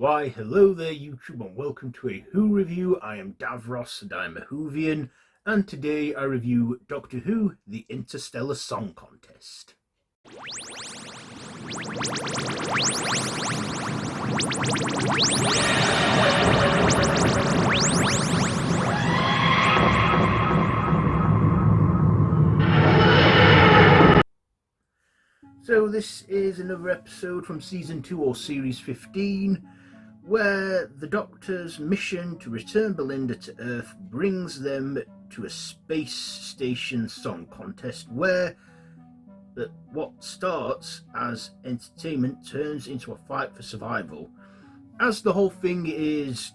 Why, hello there YouTube and welcome to a Who review. I am Davros and I'm a Whovian, and today I review Doctor Who, the Interstellar Song Contest. So this is another episode from Season 2 or Series 15, where the Doctor's mission to return Belinda to Earth brings them to a space station song contest where what starts as entertainment turns into a fight for survival, as the whole thing is,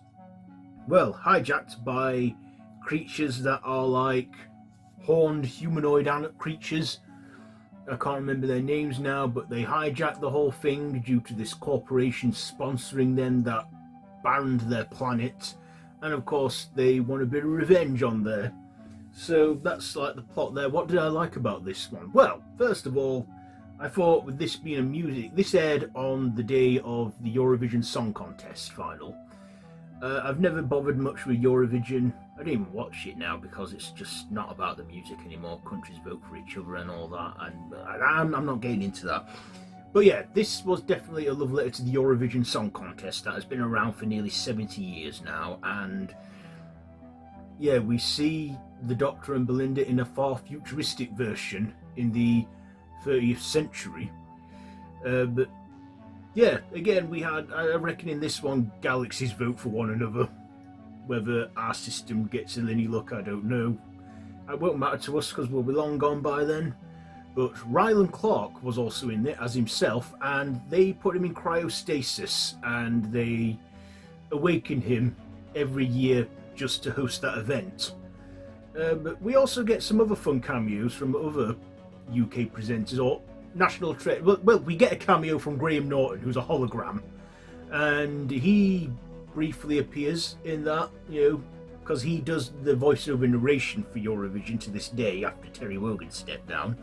well, hijacked by creatures that are like horned humanoid creatures. I can't remember their names now, but they hijacked the whole thing due to this corporation sponsoring them that banned their planet, and of course they want a bit of revenge on there. So that's like the plot there. What did I like about this one? Well, first of all, I thought with this being this aired on the day of the Eurovision Song Contest final. I've never bothered much with Eurovision. I don't even watch it now because it's just not about the music anymore. Countries vote for each other and all that, and I'm not getting into that. But yeah, this was definitely a love letter to the Eurovision Song Contest that has been around for nearly 70 years now, and yeah, we see the Doctor and Belinda in a far futuristic version in the 30th century. But yeah, again, we had, I reckon in this one, galaxies vote for one another. Whether our system gets any luck, I don't know. It won't matter to us because we'll be long gone by then. But Rylan Clarke was also in it as himself, and they put him in cryostasis, and they awaken him every year just to host that event. But we also get some other fun cameos from other UK presenters, or national treasure. Well, we get a cameo from Graham Norton, who's a hologram, and he briefly appears in that, because he does the voiceover narration for Eurovision to this day after Terry Wogan stepped down.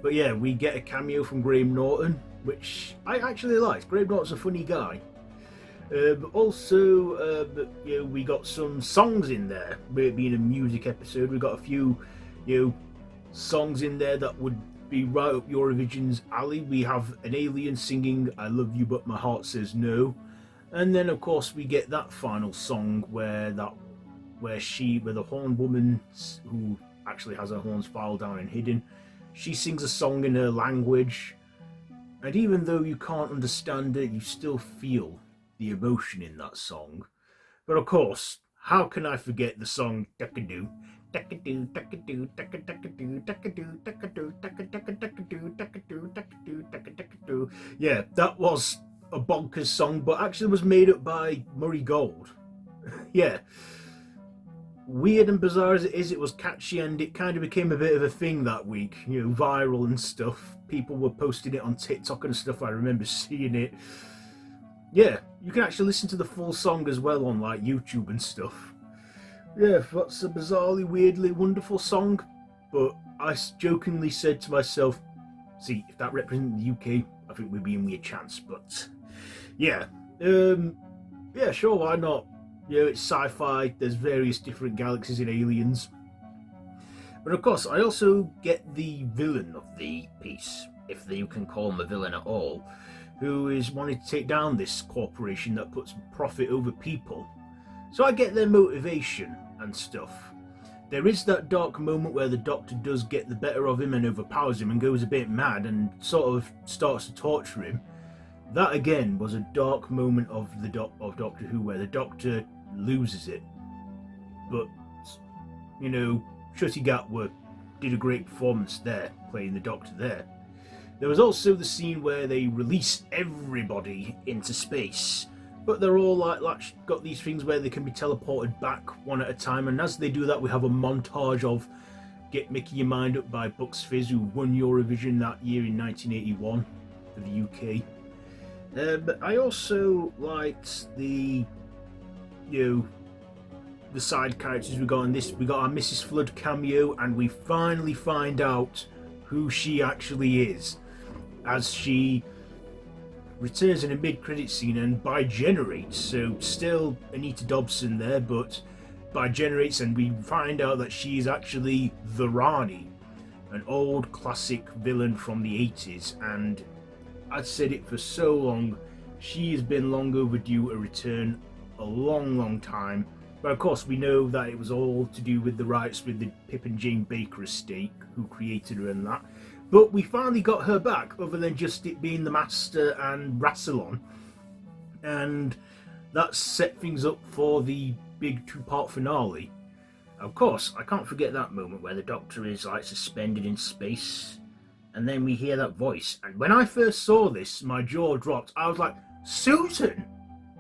But yeah, we get a cameo from Graham Norton, which I actually liked. Graham Norton's a funny guy. But also, we got some songs in there. Being a music episode, we got a few, songs in there that would be right up Eurovision's alley. We have an alien singing "I Love You But My Heart Says No," and then of course we get that final song where the horn woman, who actually has her horns filed down and hidden, she sings a song in her language, and even though you can't understand it, you still feel the emotion in that song. But of course, how can I forget the song "Duckadoo"? Yeah, that was a bonkers song, but actually was made up by Murray Gold. Yeah, weird and bizarre as it is, it was catchy, and it kind of became a bit of a thing that week, viral and stuff. People were posting it on TikTok and stuff. I remember seeing it. Yeah, you can actually listen to the full song as well on like YouTube and stuff. Yeah, that's a bizarrely, weirdly wonderful song, but I jokingly said to myself, see, if that represented the UK, I think we'd be in with a chance. But yeah, yeah, sure, why not? It's sci-fi, there's various different galaxies and aliens. But of course, I also get the villain of the piece, if you can call him a villain at all, who is wanting to take down this corporation that puts profit over people. So I get their motivation and stuff. There is that dark moment where the Doctor does get the better of him and overpowers him and goes a bit mad and sort of starts to torture him. That again was a dark moment of Doctor Who where the Doctor loses it. But Ncuti Gatwa did a great performance there, playing the Doctor there. There was also the scene where they release everybody into space, but they're all got these things where they can be teleported back one at a time, and as they do that, we have a montage of "Get Making Your Mind Up" by Bucks Fizz, who won Eurovision that year in 1981 for the UK. But I also liked the side characters we got in this. We got our Mrs. Flood cameo, and we finally find out who she actually is, as she returns in a mid-credit scene and bi-generates, so still Anita Dobson there, but bi-generates, and we find out that she is actually the Rani, an old classic villain from the 80s, and I've said it for so long, she has been long overdue a return, a long time. But of course we know that it was all to do with the rights with the Pip and Jane Baker estate, who created her and that. But we finally got her back, other than just it being the Master and Rassilon. And that set things up for the big two-part finale. Of course, I can't forget that moment where the Doctor is like suspended in space, and then we hear that voice. And when I first saw this, my jaw dropped. I was like, Susan!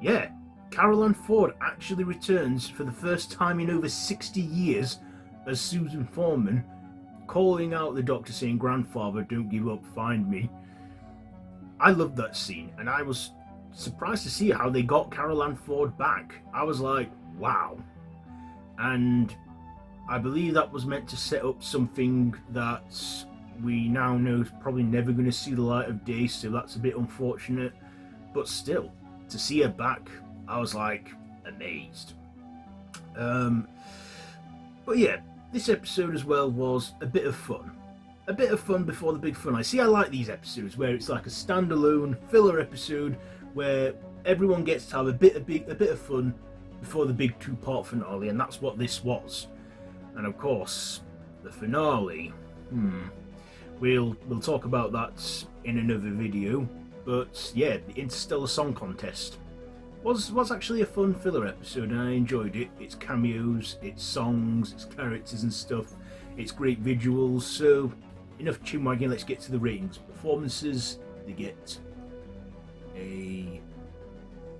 Yeah, Carol Ann Ford actually returns for the first time in over 60 years as Susan Foreman, calling out the Doctor saying, "Grandfather, don't give up, find me." I loved that scene, and I was surprised to see how they got Carol Ann Ford back. I was like, wow. And I believe that was meant to set up something that we now know is probably never going to see the light of day, so that's a bit unfortunate. But still, to see her back, I was like amazed. But yeah, this episode as well was a bit of fun. A bit of fun before the big finale. See, I like these episodes where it's like a standalone filler episode where everyone gets to have a bit of fun before the big two-part finale, and that's what this was. And of course, the finale. We'll talk about that in another video. But yeah, the Interstellar Song Contest was actually a fun filler episode, and I enjoyed it. It's cameos, it's songs, it's characters and stuff. It's great visuals. So enough chin wagging. Let's get to the ratings. Performances, they get a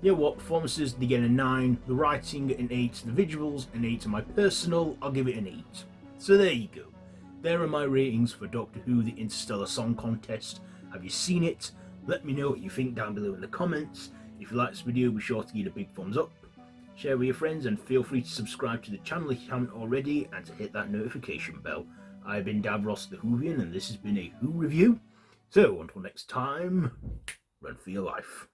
performances, they get a 9. The writing, an 8. The visuals, an 8. And my personal, I'll give it an 8. So there you go. There are my ratings for Doctor Who, the Interstellar Song Contest. Have you seen it? Let me know what you think down below in the comments. If you like this video, be sure to give it a big thumbs up. Share with your friends, and feel free to subscribe to the channel if you haven't already, and to hit that notification bell. I've been Davros the Whovian, and this has been a Who review. So until next time, run for your life.